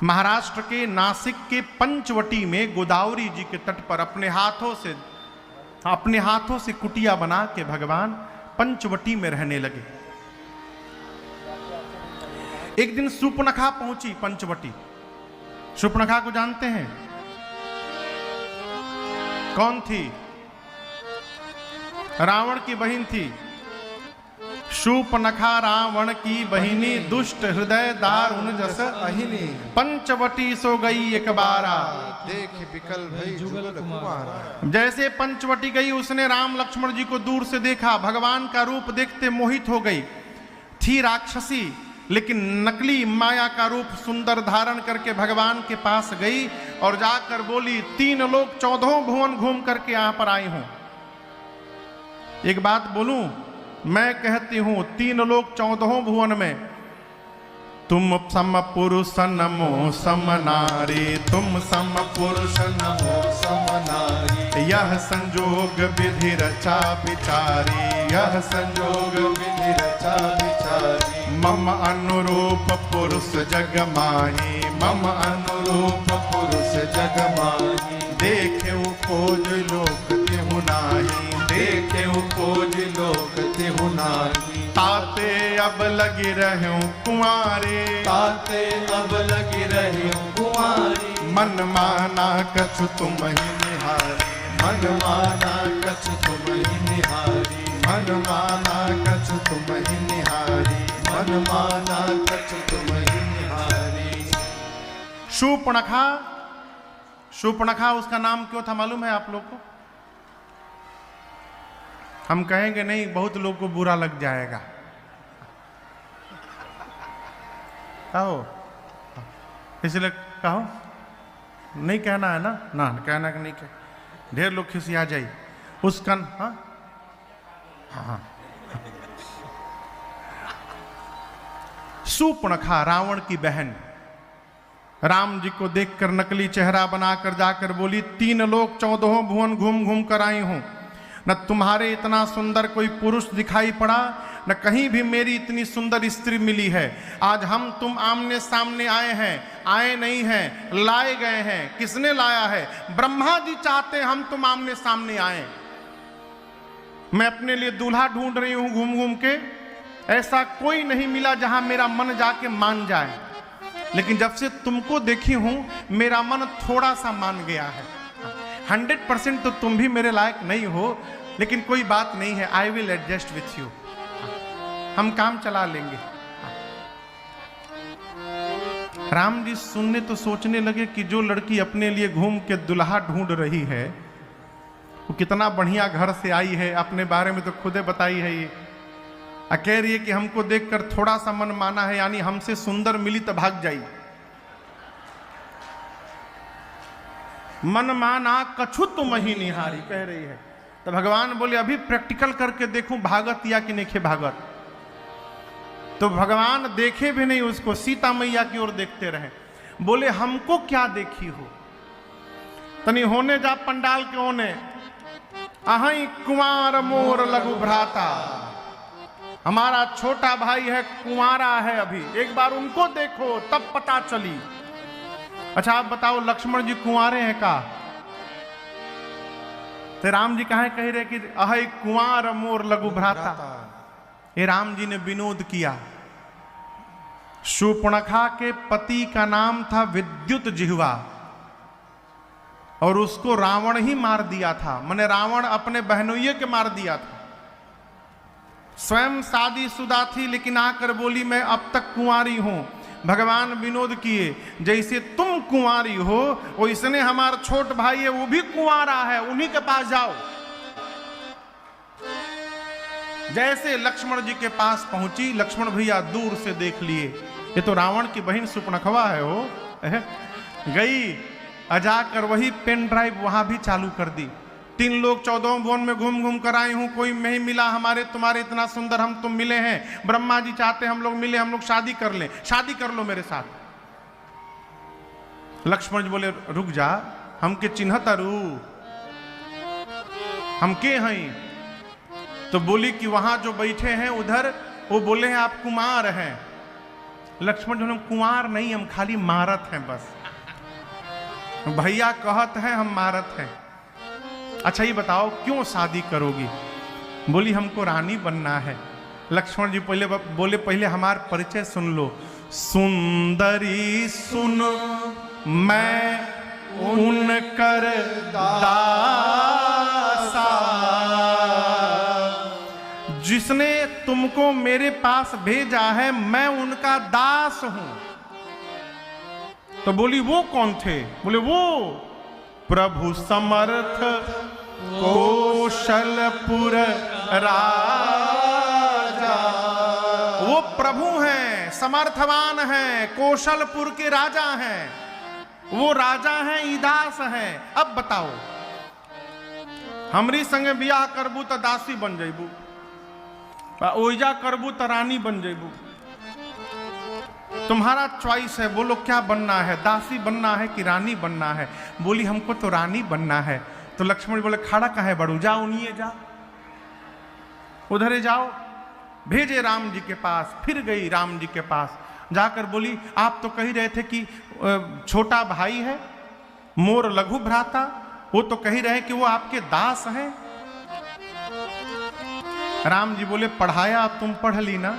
महाराष्ट्र के नासिक के पंचवटी में गोदावरी जी के तट पर अपने हाथों से कुटिया बना के भगवान पंचवटी में रहने लगे। एक दिन शूर्पणखा पहुंची पंचवटी। शूर्पणखा को जानते हैं? कौन थी? रावण की बहन थी। शूर्पणखा रावण की बहिनी, दुष्ट हृदय दारुण जस अहिनी। पंचवटी सो गई एक बारा, देख बिकल भई जुगल कुमारा। जैसे पंचवटी गई उसने राम लक्ष्मण जी को दूर से देखा। भगवान का रूप देखते मोहित हो गई। थी राक्षसी लेकिन नकली माया का रूप सुंदर धारण करके भगवान के पास गई और जाकर बोली, 3 लोग 14 भुवन घूम करके यहां पर आई हूं। एक बात बोलूं, मैं कहती हूं 3 लोग 14 भुवन में तुम सम पुरुष नमो सम नारी, तुम सम पुरुष नमो सम नारी। यह संजोग विधि रचा विचारी, यह संजोग विधि रचा विचारी। मम अनुरूप पुरुष जग माही, मम अनुरूप पुरुष जग माही। देखे खोज लोक तिहु नाही, देखे खोज लोक तिहु नाही। ताते अब लगी रहूं कुंवारे, ताते अब लगी रही कुंवारी। मन माना कछु तुम ही निहारी, मन माना कछु तुम ही निहारी। मन माना कछु तुम ही निहारी, मन माना कछु तुम ही निहारी। शूर्पणखा उसका नाम क्यों था मालूम है आप लोग को? हम कहेंगे नहीं, बहुत लोग को बुरा लग जाएगा। कहो, इसलिए कहो, नहीं कहना है ना? ना कहना कि नहीं कह, ढेर लोग खिसिया जाए उसका। हाँ हाँ। शूर्पणखा रावण की बहन राम जी को देखकर नकली चेहरा बनाकर जाकर बोली, 3 लोग 14 भुवन घूम घूम कर आई हूं। न तुम्हारे इतना सुंदर कोई पुरुष दिखाई पड़ा, न कहीं भी मेरी इतनी सुंदर स्त्री मिली है। आज हम तुम आमने सामने आए हैं, आए नहीं हैं, लाए गए हैं। किसने लाया है? ब्रह्मा जी चाहते हम तुम आमने सामने आए। मैं अपने लिए दूल्हा ढूंढ रही हूं घूम घूम के, ऐसा कोई नहीं मिला जहां मेरा मन जाके मान जाए। लेकिन जब से तुमको देखी हूं मेरा मन थोड़ा सा मान गया है। 100% तो तुम भी मेरे लायक नहीं हो, लेकिन कोई बात नहीं है, I will adjust with you. हम काम चला लेंगे। राम जी सुनने तो सोचने लगे कि जो लड़की अपने लिए घूम के दुल्हा ढूंढ रही है वो कितना बढ़िया घर से आई है, अपने बारे में तो खुदे बताई है। ये कह रही है कि हमको देखकर थोड़ा सा मन माना है, यानी हमसे सुंदर मिली तो भाग जाई। मन माना कछु तुम ही निहारी कह रही है। तो भगवान बोले, अभी प्रैक्टिकल करके देखूं भागत या कि नहीं भागत। तो भगवान देखे भी नहीं उसको, सीता मैया की ओर देखते रहे। बोले, हमको क्या देखी हो? तनी होने जा पंडाल के होने, अहि कुंवार मोर लघु भ्राता। हमारा छोटा भाई है, कुंवारा है अभी, एक बार उनको देखो तब पता चली। अच्छा आप बताओ, लक्ष्मण जी कुंवारे हैं का? तो राम जी कहे कह रहे कि अहि कुंवार मोर लघु भ्राता। ये राम जी ने विनोद किया। शूर्पणखा के पति का नाम था विद्युत जिह्वा और उसको रावण ही मार दिया था। माने रावण अपने बहनोइये के मार दिया था। स्वयं शादीशुदा थी लेकिन आकर बोली, मैं अब तक कुंवारी हूं। भगवान विनोद किए, जैसे तुम कुंवारी हो वैसने हमारा छोट भाई है, वो भी कुंवारा है, उन्हीं के पास जाओ। जैसे लक्ष्मण जी के पास पहुंची, लक्ष्मण भैया दूर से देख लिए, ये तो रावण की बहन शूर्पणखा है। वो गई जाकर वही पेन ड्राइव वहां भी चालू कर दी। 3 लोग 14 भुवन में घूम घूम कर आए हूं, कोई नहीं मिला हमारे तुम्हारे इतना सुंदर हम तुम मिले हैं। ब्रह्मा जी चाहते हम लोग मिले, हम लोग शादी कर लें, शादी कर लो मेरे साथ। लक्ष्मण जी बोले, रुक जा, हमके चिन्हत अरू, हम के हैं? तो बोली कि वहां जो बैठे हैं उधर, वो बोले हैं आप कुमार हैं। लक्ष्मण जी, हम कुंवार नहीं, हम खाली मारत हैं बस। भैया कहत हैं, हम मारत हैं। अच्छा ये बताओ क्यों शादी करोगी? बोली हमको रानी बनना है। लक्ष्मण जी बोले पहले हमार परिचय सुन लो। सुंदरी सुन मैं उनकर दासा, जिसने तुमको मेरे पास भेजा है मैं उनका दास हूं। तो बोली वो कौन थे? बोले वो प्रभु समर्थ कौशलपुर राजा। वो प्रभु हैं, समर्थवान हैं, कौशलपुर के राजा हैं। वो राजा हैं, ईदास हैं। अब बताओ हमरी संगे बियाह करबू तो दासी बन जेबू, ओइजा करबू तो रानी बन जेबू। तुम्हारा चॉइस है, बोलो क्या बनना है, दासी बनना है कि रानी बनना है? बोली हमको तो रानी बनना है। तो लक्ष्मण बोले खड़ा कहाँ है बड़ू, जाओ उन्हीं जाओ, उधरे जाओ। भेजे राम जी के पास। फिर गई राम जी के पास, जाकर बोली आप तो कही रहे थे कि छोटा भाई है मोर लघु भ्राता, वो तो कही रहे कि वो आपके दास हैं। राम जी बोले पढ़ाया तुम पढ़ ली ना?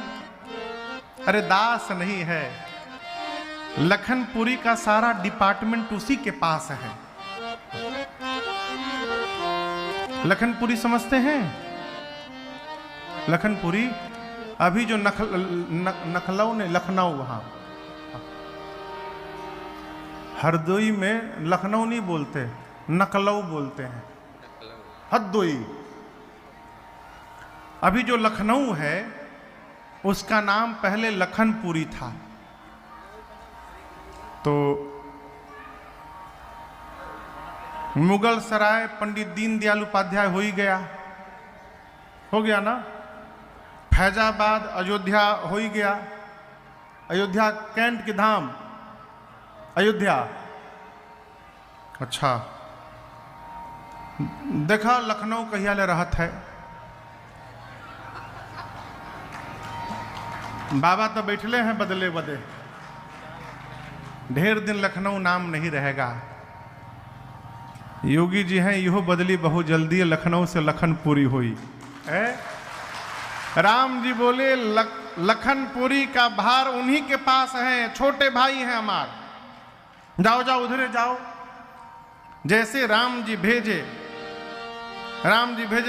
अरे दास नहीं है, लखनपुरी का सारा डिपार्टमेंट उसी के पास है। लखनपुरी समझते हैं? लखनपुरी अभी जो नखलऊ ने लखनऊ, वहां हरदोई में लखनऊ नहीं बोलते, नकलऊ बोलते हैं, हरदोई। अभी जो लखनऊ है उसका नाम पहले लखनपुरी था। तो मुगल सराय पंडित दीनदयाल उपाध्याय हो ही गया, हो गया ना। फैजाबाद अयोध्या हो ही गया, अयोध्या कैंट के धाम अयोध्या। अच्छा देखा लखनऊ कहिया ले रहत है। बाबा तो बैठले हैं बदले बदे, ढेर दिन लखनऊ नाम नहीं रहेगा। योगी जी हैं यहो बदली बहुत जल्दी, लखनऊ से लखनपुरी हुई है। राम जी बोले लखनपुरी का भार उन्हीं के पास है, छोटे भाई हैं हमार। जाओ जाओ उधरे जाओ। जैसे राम जी भेजे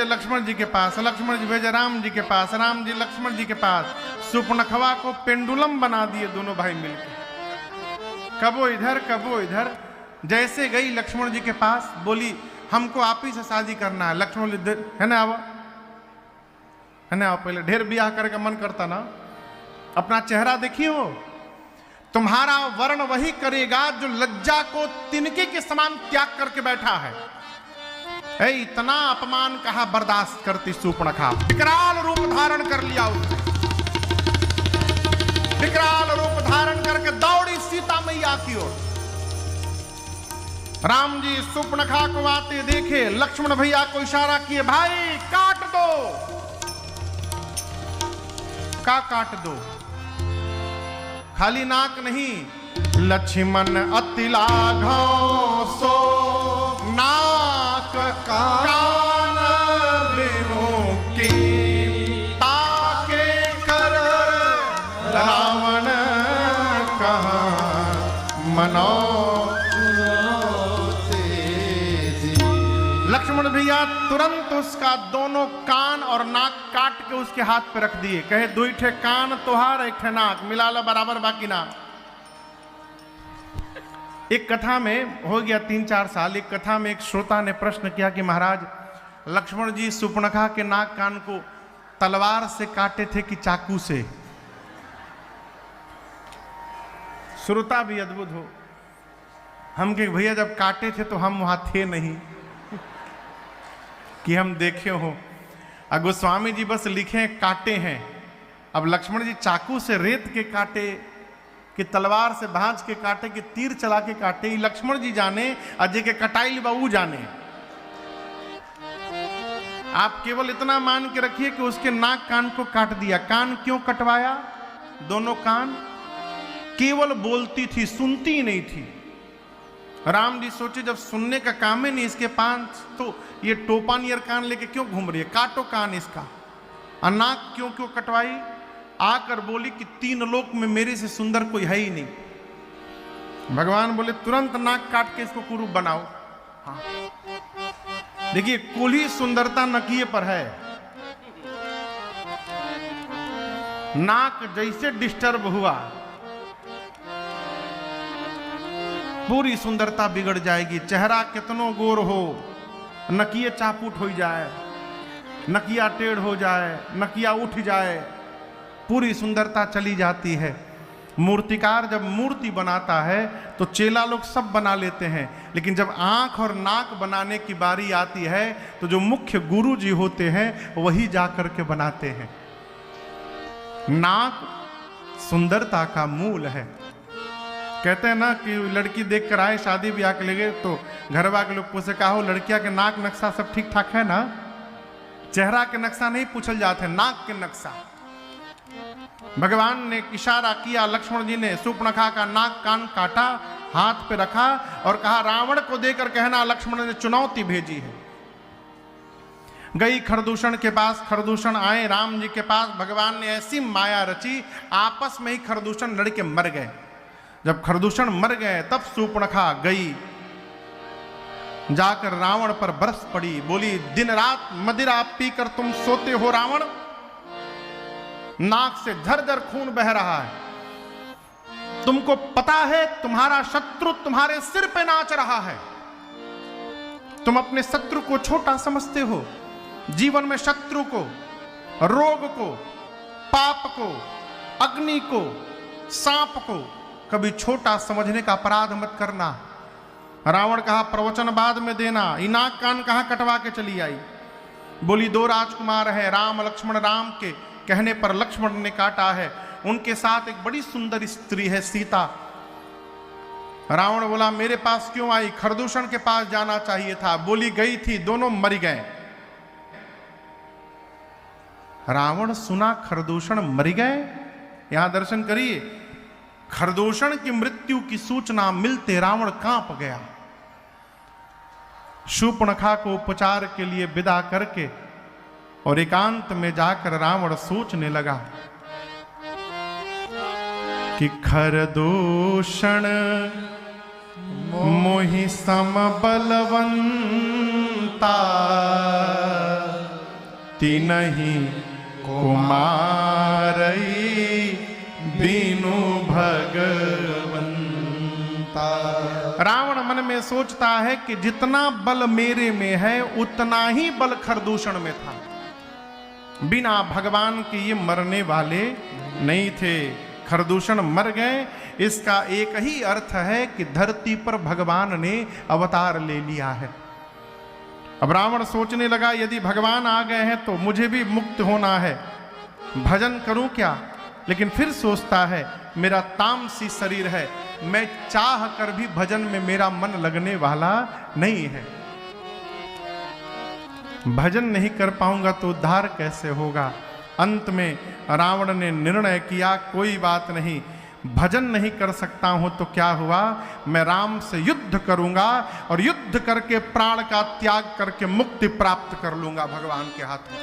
लक्ष्मण जी के पास, लक्ष्मण जी भेजे राम जी के पास, राम जी लक्ष्मण जी के पास। सुपनखवा को पेंडुलम बना दिए दोनों भाई मिलकर, कबो इधर कबो इधर। जैसे गई लक्ष्मण जी के पास, बोली हमको आप ही से शादी करना है। लक्ष्मण जी है ना आवा, है ना, पहले ढेर ब्याह करके मन करता ना। अपना चेहरा देखिए, हो तुम्हारा वर्ण वही करेगा जो लज्जा को तिनके के समान त्याग करके बैठा है। इतना अपमान कहा बर्दाश्त करती सूर्पणखा। विकराल रूप धारण कर लिया उसने, विकराल रूप धारण करके दौड़ी सीता मैया की ओर। राम जी सूर्पणखा को आते देखे, लक्ष्मण भैया को इशारा किए, भाई काट दो। का काट दो? खाली नाक नहीं, लक्ष्मण अति लाघव सो नाक कान बिनु की, ताके कर रावण कहा मनो। लक्ष्मण भैया तुरंत उसका दोनों कान और नाक काट के उसके हाथ पे रख दिए। कहे दो ठे कान तोहार, एक ठे नाक, मिला लो बराबर बाकी ना। एक कथा में हो गया 3-4 साल, एक कथा में एक श्रोता ने प्रश्न किया कि महाराज लक्ष्मण जी सूर्पणखा के नाक कान को तलवार से काटे थे कि चाकू से? श्रोता भी अद्भुत हो। हम के भैया जब काटे थे तो हम वहां थे नहीं कि हम देखे हो। गोस्वामी जी बस लिखे काटे हैं। अब लक्ष्मण जी चाकू से रेत के काटे कि तलवार से भांज के काटे कि तीर चला के काटे, लक्ष्मण जी जाने, अजय के कटाई बाबू जाने। आप केवल इतना मान के रखिए कि उसके नाक कान को काट दिया। कान क्यों कटवाया? दोनों कान केवल बोलती थी, सुनती नहीं थी। राम जी सोचे जब सुनने का काम ही नहीं इसके पास, तो ये टोपा नियर कान लेके क्यों घूम रही है, काटो कान इसका। और नाक क्यों क्यों कटवाई? आकर बोली कि 3 लोक में मेरे से सुंदर कोई है ही नहीं। भगवान बोले तुरंत नाक काट के इसको कुरूप बनाओ। हाँ। देखिए कुल ही सुंदरता नकिए पर है। नाक जैसे डिस्टर्ब हुआ पूरी सुंदरता बिगड़ जाएगी। चेहरा कितनो गोर हो, नकिए चापूट हो जाए, नकिया टेढ़ हो जाए, नकिया उठ जाए, पूरी सुंदरता चली जाती है। मूर्तिकार जब मूर्ति बनाता है तो चेला लोग सब बना लेते हैं, लेकिन जब आंख और नाक बनाने की बारी आती है तो जो मुख्य गुरु जी होते हैं वही जाकर के बनाते हैं। नाक सुंदरता का मूल है। कहते हैं ना कि लड़की देख कर आए शादी ब्याह के लिए तो घरवा के लोग पूछे का हो लड़किया के नाक नक्शा सब ठीक ठाक है ना? चेहरा के नक्शा नहीं पूछल जाते, नाक के नक्शा। भगवान ने इशारा किया, लक्ष्मण जी ने सूर्पणखा का नाक कान काटा, हाथ पे रखा और कहा रावण को देकर कहना लक्ष्मण ने चुनौती भेजी है। गई खरदूषण के पास, खरदूषण आए राम जी के पास। भगवान ने ऐसी माया रची, आपस में ही खरदूषण लड़के मर गए। जब खरदूषण मर गए तब सूर्पणखा गई, जाकर रावण पर बरस पड़ी, बोली दिन रात मदिरा पीकर तुम सोते हो रावण, नाक से झरझर खून बह रहा है। तुमको पता है तुम्हारा शत्रु तुम्हारे सिर पे नाच रहा है। तुम अपने शत्रु को छोटा समझते हो। जीवन में शत्रु को, रोग को, पाप को, अग्नि को, सांप को कभी छोटा समझने का अपराध मत करना। रावण कहा प्रवचन बाद में देना। नाक कान कहां कटवा के चली आई। बोली 2 राजकुमार हैं, राम लक्ष्मण। राम के कहने पर लक्ष्मण ने काटा है। उनके साथ एक बड़ी सुंदर स्त्री है सीता। रावण बोला मेरे पास क्यों आई? खरदूषण के पास जाना चाहिए था। बोली गई थी, दोनों मर गए। रावण सुना खरदूषण मर गए। यहां दर्शन करिए, खरदूषण की मृत्यु की सूचना मिलते रावण कांप गया। शूर्पणखा को उपचार के लिए विदा करके और एकांत में जाकर रावण सोचने लगा कि खरदूषण मोहि सम बलवंता, तिनहि कुमारई बीनु भगवंता। रावण मन में सोचता है कि जितना बल मेरे में है उतना ही बल खरदूषण में था। बिना भगवान के ये मरने वाले नहीं थे। खरदूषण मर गए, इसका एक ही अर्थ है कि धरती पर भगवान ने अवतार ले लिया है। अब रावण सोचने लगा यदि भगवान आ गए हैं तो मुझे भी मुक्त होना है, भजन करूं क्या? लेकिन फिर सोचता है मेरा तामसी शरीर है, मैं चाह कर भी भजन में मेरा मन लगने वाला नहीं है। भजन नहीं कर पाऊंगा तो उद्धार कैसे होगा? अंत में रावण ने निर्णय किया कोई बात नहीं, भजन नहीं कर सकता हूं तो क्या हुआ, मैं राम से युद्ध करूंगा और युद्ध करके प्राण का त्याग करके मुक्ति प्राप्त कर लूंगा भगवान के हाथ में।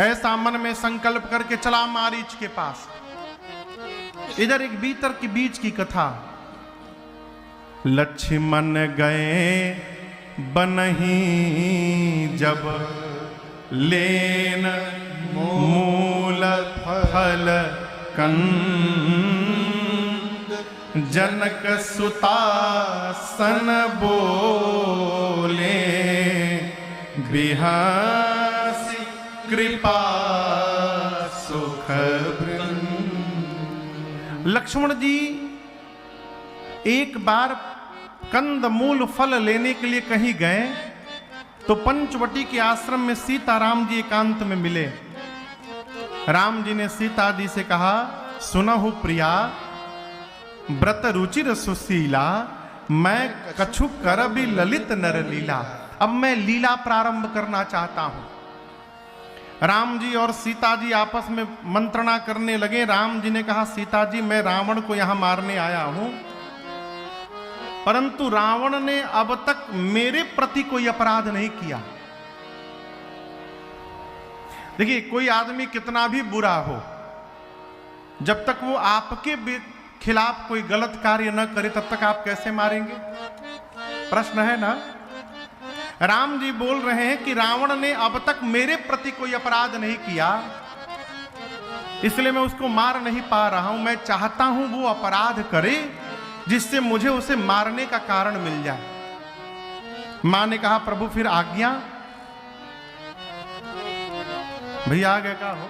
ऐसा मन में संकल्प करके चला मारीच के पास। इधर एक भीतर की बीच की कथा। लक्ष्मण गए बनही जब लेन मूल फल कंद, जनक सुतासन बोले बिहासी कृपा सुख वृंद। लक्ष्मण जी एक बार कंद मूल फल लेने के लिए कहीं गए तो पंचवटी के आश्रम में सीताराम जी एकांत में मिले। राम जी ने सीता जी से कहा सुनहु प्रिया व्रत रुचिर सुशीला, मैं कछु कर भी ललित नर लीला। अब मैं लीला प्रारंभ करना चाहता हूं। राम जी और सीता जी आपस में मंत्रणा करने लगे। राम जी ने कहा, सीता जी मैं रावण को यहां मारने आया हूं, परंतु रावण ने अब तक मेरे प्रति कोई अपराध नहीं किया। देखिए, कोई आदमी कितना भी बुरा हो, जब तक वो आपके खिलाफ कोई गलत कार्य न करे तब तक आप कैसे मारेंगे? प्रश्न है ना। राम जी बोल रहे हैं कि रावण ने अब तक मेरे प्रति कोई अपराध नहीं किया, इसलिए मैं उसको मार नहीं पा रहा हूं। मैं चाहता हूं वो अपराध करे जिससे मुझे उसे मारने का कारण मिल जाए। मां ने कहा, प्रभु फिर आज्ञा। भैया आ गए का हो?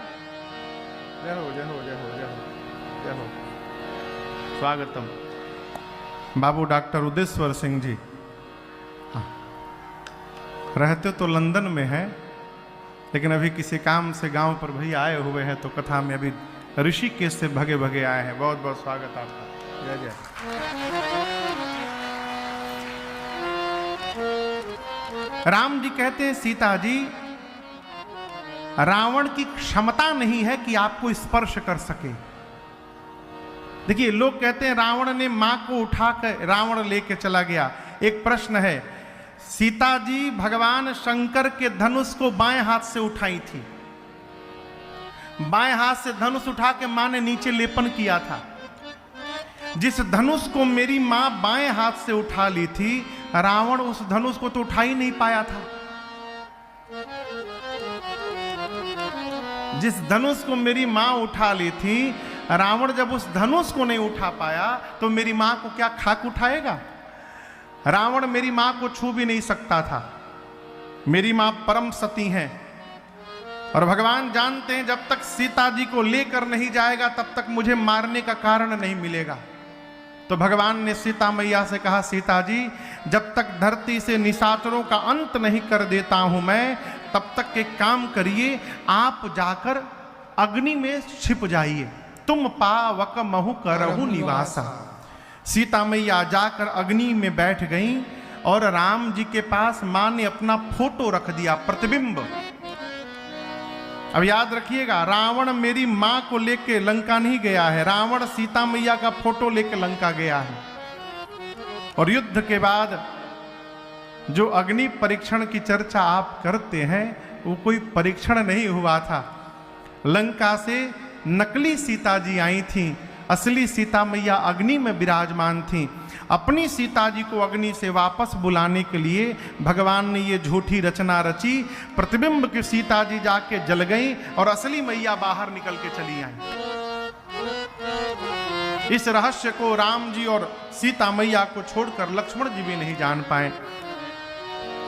जय हो, जय हो, जय हो, जय हो, जय हो। स्वागतम। बाबू डॉक्टर उदेश्वर सिंह जी रहते तो लंदन में हैं, लेकिन अभी किसी काम से गांव पर भैया आए हुए हैं, तो कथा में अभी ऋषिकेश से भगे भगे आए हैं। बहुत बहुत स्वागत आपका। जय जय। राम जी कहते हैं, सीता जी रावण की क्षमता नहीं है कि आपको स्पर्श कर सके। देखिए, लोग कहते हैं रावण ने मां को उठाकर रावण लेके चला गया। एक प्रश्न है, सीता जी भगवान शंकर के धनुष को बाएं हाथ से उठाई थी। बाएं हाथ से धनुष उठा के मां ने नीचे लेपन किया था। जिस धनुष को मेरी मां बाएं हाथ से उठा ली थी, रावण उस धनुष को तो उठा ही नहीं पाया था। जिस धनुष को मेरी मां उठा ली थी, रावण जब उस धनुष को नहीं उठा पाया तो मेरी मां को क्या खाक उठाएगा? रावण मेरी मां को छू भी नहीं सकता था। मेरी मां परम सती हैं और भगवान जानते हैं जब तक सीता जी को लेकर नहीं जाएगा तब तक मुझे मारने का कारण नहीं मिलेगा। तो भगवान ने सीता मैया से कहा, सीता जी जब तक धरती से निशाचरों का अंत नहीं कर देता हूं मैं, तब तक एक काम करिए, आप जाकर अग्नि में छिप जाइए। तुम पावक महु करहु निवासा। सीता मैया जाकर अग्नि में बैठ गईं और राम जी के पास मां ने अपना फोटो रख दिया, प्रतिबिंब। अब याद रखिएगा, रावण मेरी मां को लेके लंका नहीं गया है, रावण सीता मैया का फोटो लेके लंका गया है। और युद्ध के बाद जो अग्नि परीक्षण की चर्चा आप करते हैं, वो कोई परीक्षण नहीं हुआ था। लंका से नकली सीता जी आई थी, असली सीता मैया अग्नि में विराजमान थी। अपनी सीता जी को अग्नि से वापस बुलाने के लिए भगवान ने ये झूठी रचना रची। प्रतिबिंब की सीता जी जाके जल गई और असली मैया बाहर निकल के चली आई। इस रहस्य को राम जी और सीता मैया को छोड़कर लक्ष्मण जी भी नहीं जान पाए।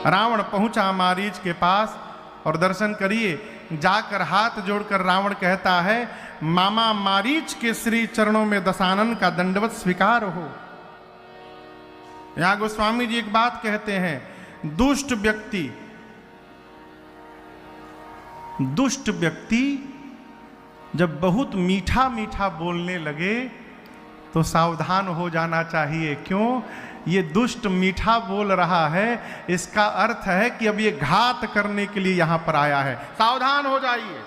रावण पहुंचा मारीच के पास और दर्शन करिए, जाकर हाथ जोड़कर रावण कहता है, मामा मारीच के श्री चरणों में दशानन का दंडवत स्वीकार हो। यहां गोस्वामी जी एक बात कहते हैं, दुष्ट व्यक्ति जब बहुत मीठा मीठा बोलने लगे तो सावधान हो जाना चाहिए। क्यों? ये दुष्ट मीठा बोल रहा है, इसका अर्थ है कि अब ये घात करने के लिए यहां पर आया है। सावधान हो जाइए।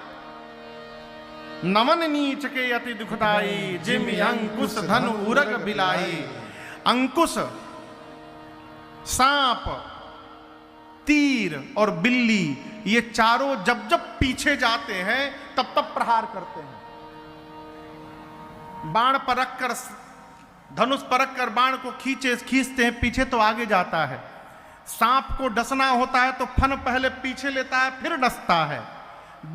नमन नीच के अति दुखदाई, जिम अंकुश धनु उरग बिलाई। अंकुश, सांप, तीर और बिल्ली, ये चारों जब जब पीछे जाते हैं तब तब प्रहार करते हैं। बाण पर रखकर, धनुष पर रखकर बाण को खींचते हैं, पीछे तो आगे जाता है। सांप को डसना होता है तो फन पहले पीछे लेता है, फिर डसता है।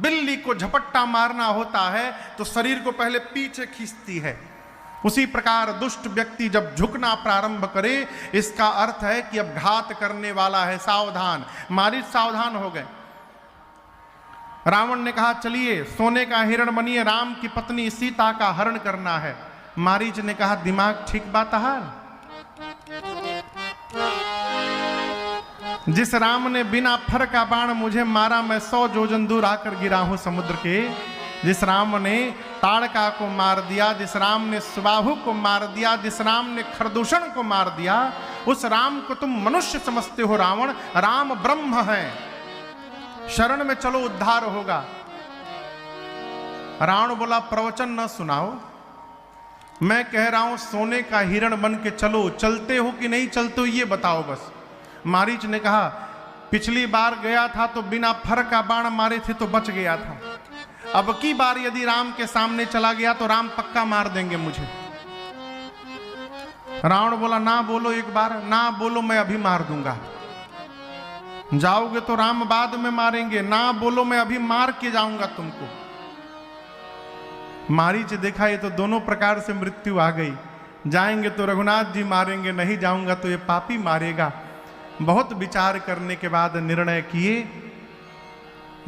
बिल्ली को झपट्टा मारना होता है तो शरीर को पहले पीछे खींचती है। उसी प्रकार दुष्ट व्यक्ति जब झुकना प्रारंभ करे, इसका अर्थ है कि अब घात करने वाला है, सावधान। मारीच सावधान हो गए। रावण ने कहा, चलिए सोने का हिरण बनिए, राम की पत्नी सीता का हरण करना है। मारीच ने कहा, दिमाग ठीक बात है। जिस राम ने बिना फर का बाण मुझे मारा, मैं 100 योजन दूर आकर गिरा हूं समुद्र के। जिस राम ने ताड़का को मार दिया, जिस राम ने सुबाहु को मार दिया, जिस राम ने खरदूषण को मार दिया, उस राम को तुम मनुष्य समझते हो। रावण, राम ब्रह्म है, शरण में चलो उद्धार होगा। रावण बोला प्रवचन न सुनाओ, मैं कह रहा हूं सोने का हिरण बन के चलो, चलते हो कि नहीं चलते हो ये बताओ बस। मारीच ने कहा पिछली बार गया था तो बिना फर का बाण मारे थे तो बच गया था, अब की बार यदि राम के सामने चला गया तो राम पक्का मार देंगे मुझे। रावण बोला ना बोलो एक बार, ना बोलो मैं अभी मार दूंगा। जाओगे तो राम बाद में मारेंगे, ना बोलो मैं अभी मार के जाऊंगा तुमको। मारीच देखा ये तो दोनों प्रकार से मृत्यु आ गई, जाएंगे तो रघुनाथ जी मारेंगे, नहीं जाऊंगा तो ये पापी मारेगा। बहुत विचार करने के बाद निर्णय किए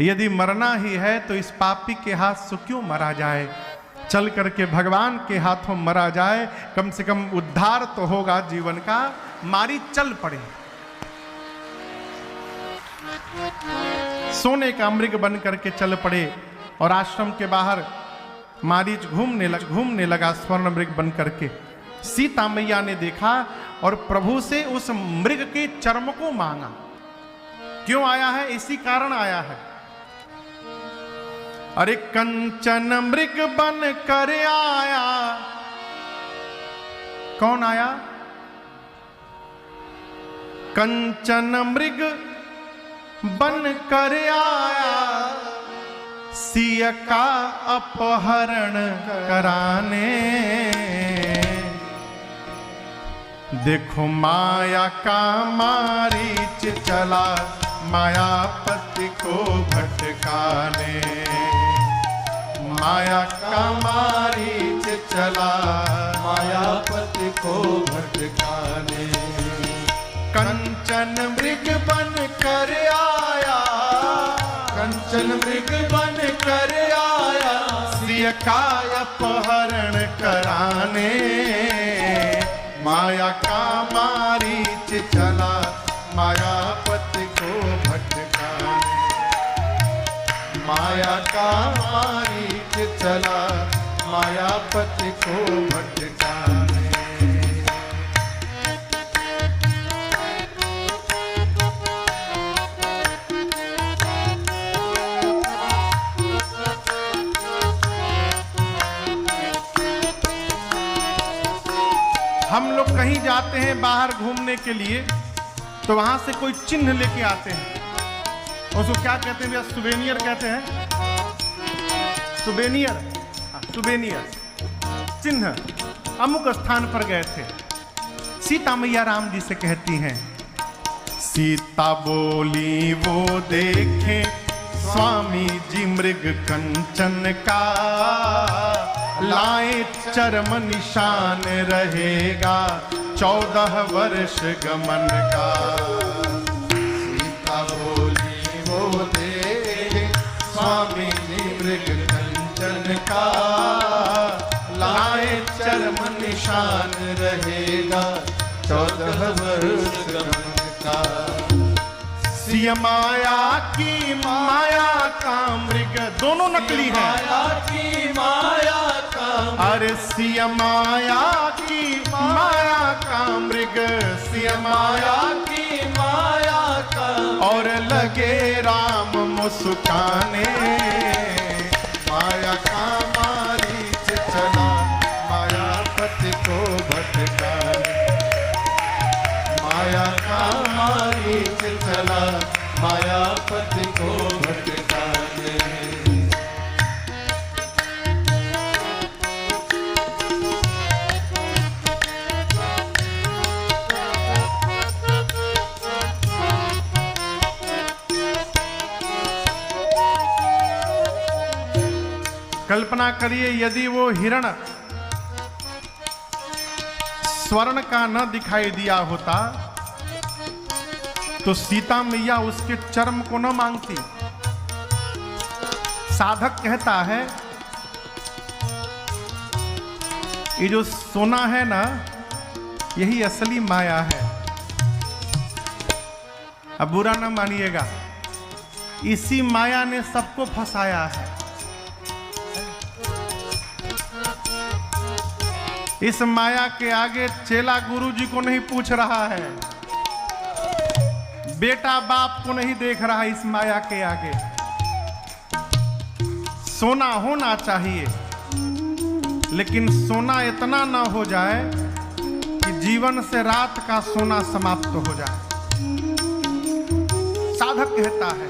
यदि मरना ही है तो इस पापी के हाथ से क्यों मरा जाए, चल करके भगवान के हाथों मरा जाए, कम से कम उद्धार तो होगा जीवन का। मारीच चल पड़े, सोने का मृग बन करके चल पड़े और आश्रम के बाहर मारीच घूमने लगा स्वर्ण मृग बन करके। सीता मैया ने देखा और प्रभु से उस मृग के चर्म को मांगा। क्यों आया है? इसी कारण आया है। अरे कंचन मृग बन कर आया, कौन आया? कंचन मृग बन कर आया, सिया का अपहरण कराने। देखो माया का मारीच चला, मायापति को भटकाने। माया का मारीच चला, मायापति को भटकाने। कंचन मृग बन कर आया, कंचन मृग बन कर आया, सिया का अपहरण कराने। माया का मारीच चला, मायापति को भटकाने। माया का मारीच चला, मायापति को भटकाने। हम लोग कहीं जाते हैं बाहर घूमने के लिए तो वहां से कोई चिन्ह लेके आते हैं, उसको क्या कहते हैं भैया? सुवेनियर कहते हैं। सुवेनियर, सुवेनियर चिन्ह। अमुक स्थान पर गए थे, सीता मैया राम जी से कहती हैं, सीता बोली वो देखे स्वामी जी मृग कंचन का, लाए चरम निशान रहेगा 14 वर्ष गमन का। सीता बोली वो देखे स्वामी जी मृग कंचन का, लाए चरम निशान रहेगा 14 वर्ष गमन का। सिया माया की माया का मृग, दोनों नकली है। माया की माया का, अरे सिया माया की माया का मृग, सिया माया की माया का, और लगे राम मुस्काने। माया का मारीच चला, मायापति को भटकाने। माया का मारीच चला, मायापति को भटकाने। कल्पना करिए यदि वो हिरण स्वर्ण का न दिखाई दिया होता तो सीता मैया उसके चर्म को न मांगती। साधक कहता है ये जो सोना है ना, यही असली माया है। अब बुरा न मानिएगा, इसी माया ने सबको फंसाया है। इस माया के आगे चेला गुरु जी को नहीं पूछ रहा है, बेटा बाप को नहीं देख रहा। इस माया के आगे सोना होना चाहिए, लेकिन सोना इतना ना हो जाए कि जीवन से रात का सोना समाप्त हो जाए। साधक कहता है,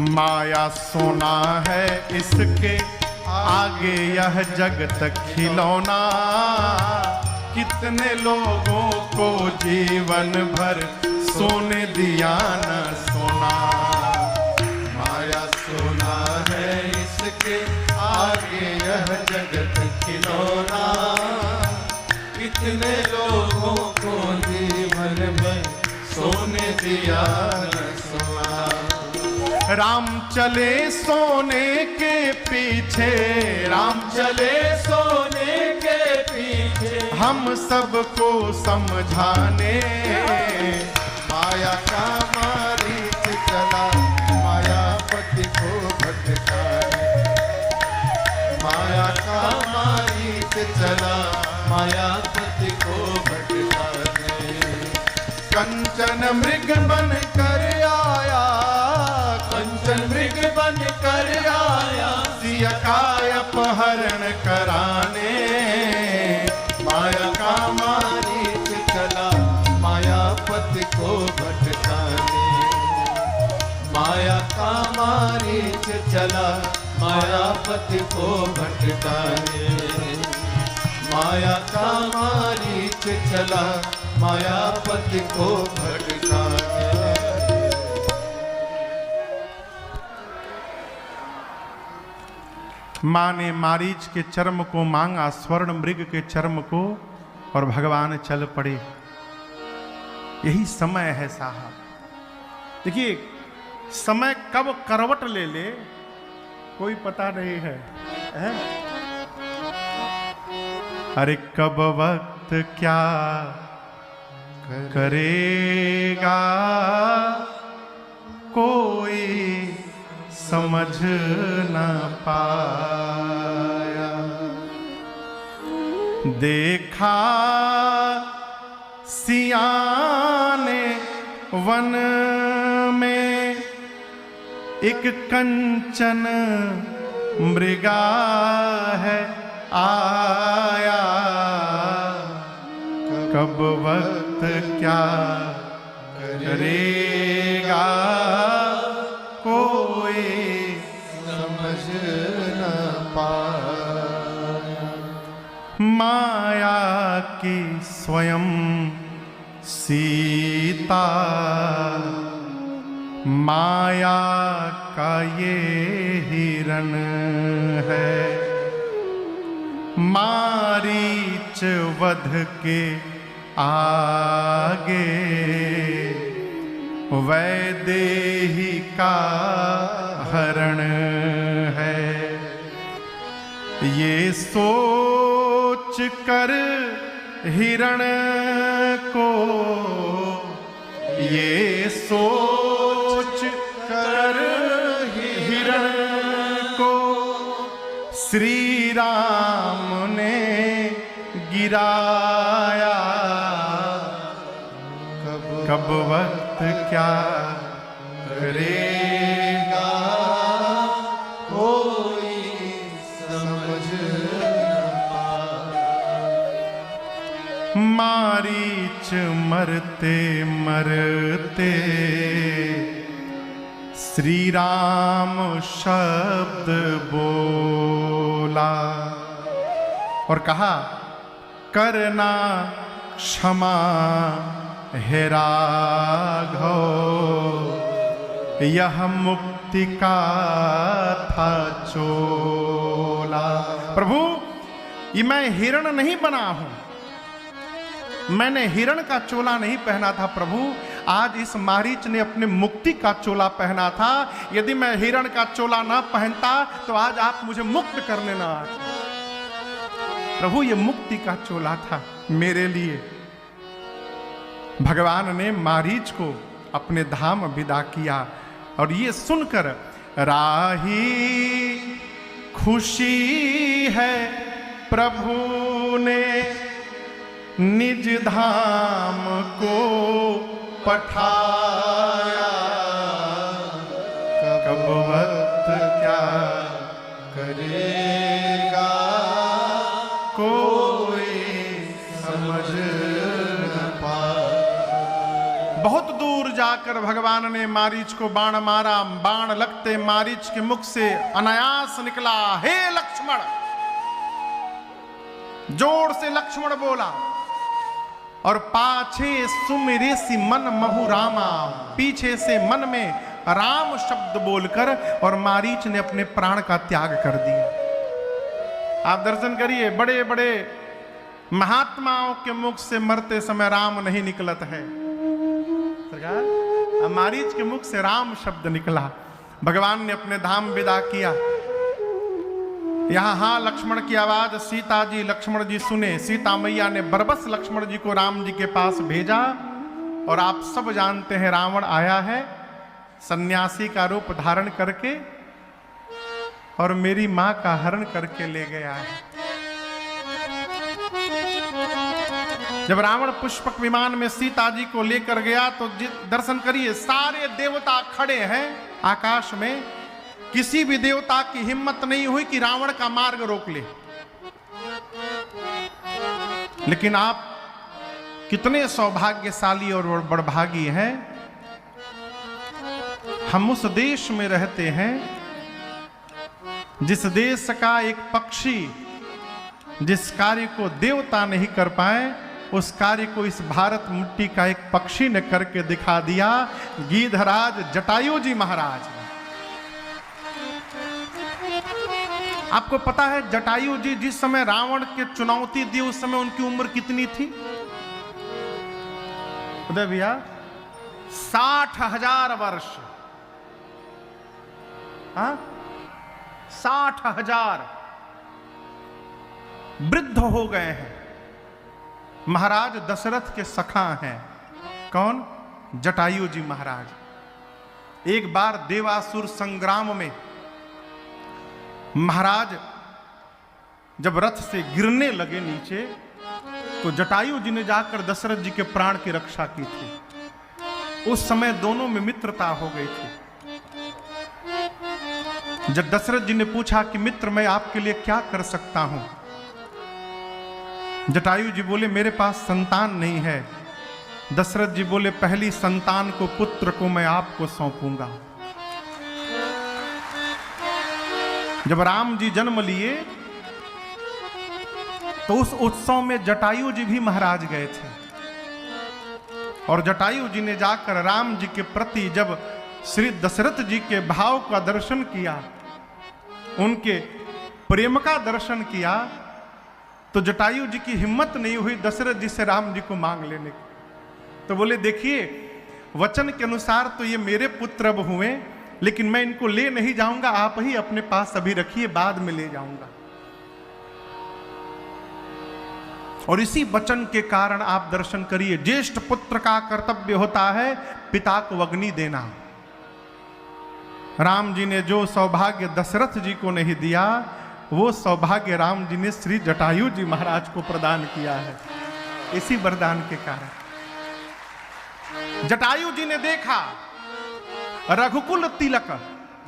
माया सोना है इसके आगे यह जगत खिलौना, कितने लोगों को जीवन भर सोने दिया न सोना। माया सोना है इसके आगे यह जगत खिलौना, कितने लोगों को जीवन भर सोने दिया न सोना। राम चले सोने के पीछे, राम चले सोने के पीछे, हम सबको समझाने। माया का मारीच चला मायापति को भटकाने। माया का मारीच चला मायापति को भटकाने। कंचन मृग बन कर आया, कंचन मृग बन कर आया, सिया का अपहरण कराने। माया का मारीच चला मायापति को भटकाने। माया का मारीच चला मायापति को भटकाने। माया का मारीच चला मायापति को भटकाने। माँ ने मारीच के चर्म को मांगा, स्वर्ण मृग के चर्म को, और भगवान चल पड़े। यही समय है साहब। देखिए, समय कब करवट ले ले कोई पता नहीं है, अरे कब वक्त क्या करेगा कोई समझ न पाया। देखा सिया ने वन में एक कंचन मृगा है आया, कब वक्त क्या करेगा कोई समझ न पाया। माया की स्वयं सीता, माया का ये हिरण है। मारीच वध के आगे वैदेही का हरण है। ये सोच कर हिरण को, ये सोच कर हिरण को श्री राम ने गिराया, कब वक्त क्या करेगा कोई समझ न पाया। मारीच मरते मरते श्री राम शब्द बोला और कहा, करना क्षमा हे राघव, यह मुक्ति का था चोला। प्रभु, ये मैं हिरण नहीं बना हूं, मैंने हिरण का चोला नहीं पहना था प्रभु। आज इस मारीच ने अपने मुक्ति का चोला पहना था। यदि मैं हिरण का चोला ना पहनता तो आज आप मुझे मुक्त करने ना आते। प्रभु, ये मुक्ति का चोला था मेरे लिए। भगवान ने मारीच को अपने धाम विदा किया और ये सुनकर राही खुशी है प्रभु ने निज धाम को पठाया, कब वक्त क्या समझ न पाए। बहुत दूर जाकर भगवान ने मारीच को बाण मारा। बाण लगते मारीच के मुख से अनायास निकला, हे लक्ष्मण। जोर से लक्ष्मण बोला और पाछे सुमिरे सी मन महु रामा, पीछे से मन में राम शब्द बोलकर और मारीच ने अपने प्राण का त्याग कर दिया। आप दर्शन करिए, बड़े बड़े महात्माओं के मुख से मरते समय राम नहीं निकलत है सरकार। मारीच के मुख से राम शब्द निकला। भगवान ने अपने धाम विदा किया। यहां हाँ लक्ष्मण की आवाज सीता जी लक्ष्मण जी सुने। सीता मैया ने बरबस लक्ष्मण जी को राम जी के पास भेजा। और आप सब जानते हैं रावण आया है सन्यासी का रूप धारण करके और मेरी मां का हरण करके ले गया है। जब रावण पुष्पक विमान में सीता जी को लेकर गया तो दर्शन करिए, सारे देवता खड़े हैं आकाश में। किसी भी देवता की हिम्मत नहीं हुई कि रावण का मार्ग रोक ले। लेकिन आप कितने सौभाग्यशाली और बड़भागी हैं। हम उस देश में रहते हैं जिस देश का एक पक्षी जिस कार्य को देवता नहीं कर पाए, उस कार्य को इस भारत मिट्टी का एक पक्षी ने करके दिखा दिया। गीधराज जटायु जी महाराज। आपको पता है जटायु जी जिस समय रावण के चुनौती दी उस समय उनकी उम्र कितनी थी उदय भैया? 60,000 वर्ष। 60,000 वृद्ध हो गए हैं। महाराज दशरथ के सखा हैं। कौन? जटायु जी महाराज। एक बार देवासुर संग्राम में महाराज जब रथ से गिरने लगे नीचे तो जटायु जी ने जाकर दशरथ जी के प्राण की रक्षा की थी। उस समय दोनों में मित्रता हो गई थी। जब दशरथ जी ने पूछा कि मित्र मैं आपके लिए क्या कर सकता हूं, जटायु जी बोले मेरे पास संतान नहीं है। दशरथ जी बोले पहली संतान को पुत्र को मैं आपको सौंपूंगा। जब राम जी जन्म लिए तो उस उत्सव में जटायु जी भी महाराज गए थे। और जटायु जी ने जाकर राम जी के प्रति जब श्री दशरथ जी के भाव का दर्शन किया, उनके प्रेम का दर्शन किया, तो जटायु जी की हिम्मत नहीं हुई दशरथ जी से राम जी को मांग लेने की। तो बोले देखिए वचन के अनुसार तो ये मेरे पुत्र अब हुए, लेकिन मैं इनको ले नहीं जाऊंगा, आप ही अपने पास अभी रखिए, बाद में ले जाऊंगा। और इसी वचन के कारण आप दर्शन करिए, ज्येष्ठ पुत्र का कर्तव्य होता है पिता को अग्नि देना। राम जी ने जो सौभाग्य दशरथ जी को नहीं दिया, वो सौभाग्य राम जी ने श्री जटायु जी महाराज को प्रदान किया है। इसी वरदान के कारण जटायु जी ने देखा रघुकुल तिलक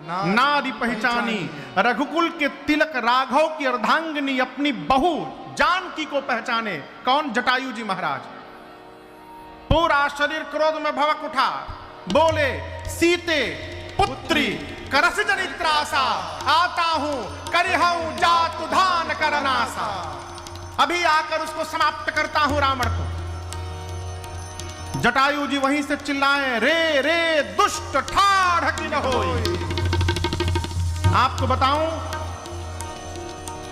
नारी पहचानी। रघुकुल के तिलक राघव की अर्धांगिनी अपनी बहू जानकी को पहचाने। कौन? जटायु जी महाराज। पूरा शरीर क्रोध में भड़क उठा, बोले सीते पुत्री करस जनित्रासा, आता हूं करिहूं जात धान करनासा। अभी आकर उसको समाप्त करता हूं रावण को। जटायु जी वहीं से चिल्लाए, रे रे दुष्ट ठाढ़ की न होई। आपको बताऊं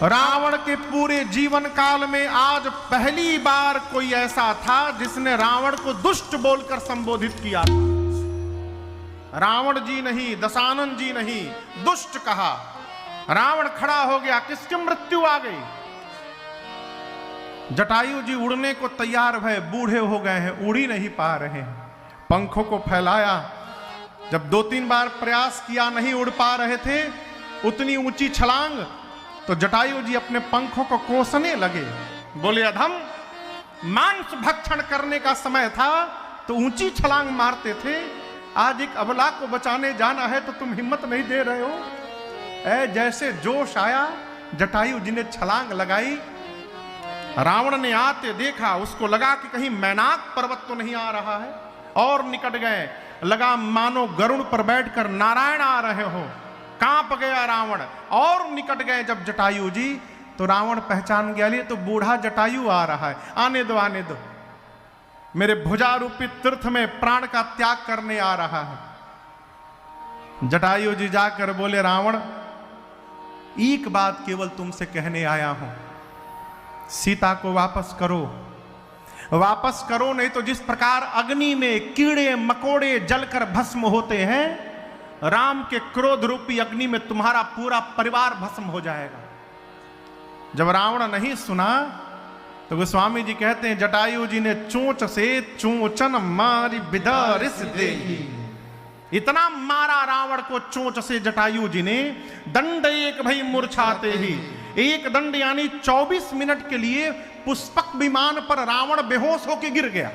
रावण के पूरे जीवन काल में आज पहली बार कोई ऐसा था जिसने रावण को दुष्ट बोलकर संबोधित किया। रावण जी नहीं, दशानन जी नहीं, दुष्ट कहा। रावण खड़ा हो गया, किसकी मृत्यु आ गई? जटायु जी उड़ने को तैयार भय, बूढ़े हो गए हैं, उड़ ही नहीं पा रहे हैं। पंखों को फैलाया, जब 2-3 बार प्रयास किया नहीं उड़ पा रहे थे, उतनी ऊंची छलांग, तो जटायु जी अपने पंखों को कोसने लगे। बोले अधम, मांस भक्षण करने का समय था तो ऊंची छलांग मारते थे, आज एक अबला को बचाने जाना है तो तुम हिम्मत नहीं दे रहे हो। जैसे जोश आया जटायु जी ने छलांग लगाई रावण ने आते देखा, उसको लगा कि कहीं मैनाक पर्वत तो नहीं आ रहा है, और निकट गए, लगा मानो गरुड़ पर बैठकर नारायण आ रहे हो। कांप गया रावण, और निकट गए जब जटायु जी, तो रावण पहचान गया, ये तो बूढ़ा जटायु आ रहा है, आने दो आने दो, मेरे भुजारूपी तीर्थ में प्राण का त्याग करने आ रहा है। जटायु जी जाकर बोले, रावण एक बात केवल तुमसे कहने आया हूं, सीता को वापस करो, वापस करो, नहीं तो जिस प्रकार अग्नि में कीड़े मकोड़े जलकर भस्म होते हैं, राम के क्रोध रूपी अग्नि में तुम्हारा पूरा परिवार भस्म हो जाएगा। जब रावण नहीं सुना तो गोस्वामी जी कहते हैं, जटायु जी ने चोंच से चोंचन मारी बिदरिस दे, इतना मारा रावण को चोंच से जटायु जी ने, दंड एक भई मूर्छाते ही, एक दंड यानी 24 मिनट के लिए पुष्पक विमान पर रावण बेहोश होकर गिर गया।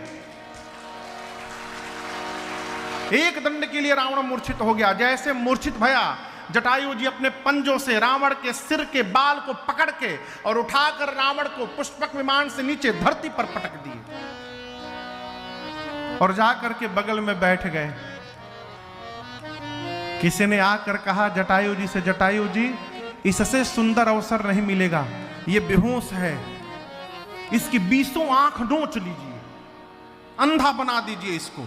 एक दंड के लिए रावण मूर्छित हो गया। जैसे मूर्छित भया, जटायु जी अपने पंजों से रावण के सिर के बाल को पकड़ के और उठाकर रावण को पुष्पक विमान से नीचे धरती पर पटक दिए, और जाकर के बगल में बैठ गए। किसी ने आकर कहा जटायु जी से, जटायु जी इससे सुंदर अवसर नहीं मिलेगा, ये बेहोश है, इसकी 20 आंख नोच लीजिए, अंधा बना दीजिए इसको।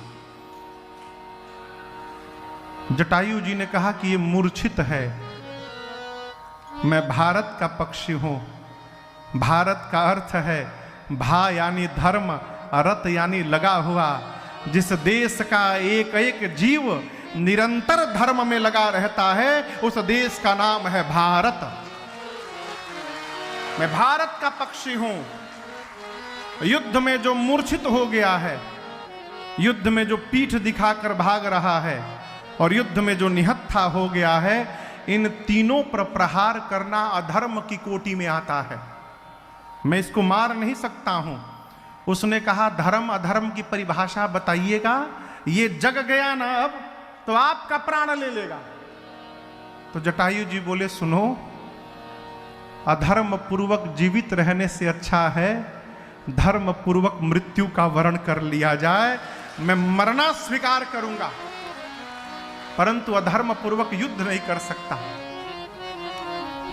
जटायु जी ने कहा कि ये मूर्छित है, मैं भारत का पक्षी हूं, भारत का अर्थ है भा यानी धर्म, रत यानी लगा हुआ। जिस देश का एक एक जीव निरंतर धर्म में लगा रहता है, उस देश का नाम है भारत। मैं भारत का पक्षी हूं। युद्ध में जो मूर्छित हो गया है, युद्ध में जो पीठ दिखाकर भाग रहा है, और युद्ध में जो निहत्था हो गया है, इन तीनों पर प्रहार करना अधर्म की कोटि में आता है। मैं इसको मार नहीं सकता हूं। उसने कहा, धर्म अधर्म की परिभाषा बताइएगा, ये जग गया ना अब तो आपका प्राण ले लेगा। तो जटायु जी बोले, सुनो, अधर्म पूर्वक जीवित रहने से अच्छा है धर्म पूर्वक मृत्यु का वरण कर लिया जाए। मैं मरना स्वीकार करूंगा, परंतु अधर्म पूर्वक युद्ध नहीं कर सकता।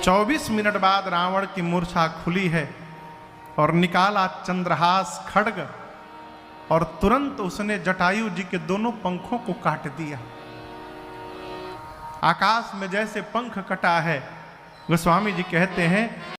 24 मिनट बाद रावण की मूर्छा खुली है, और निकाला चंद्रहास खड्ग, और तुरंत उसने जटायु जी के दोनों पंखों को काट दिया। आकाश में जैसे पंख कटा है, गोस्वामी जी कहते हैं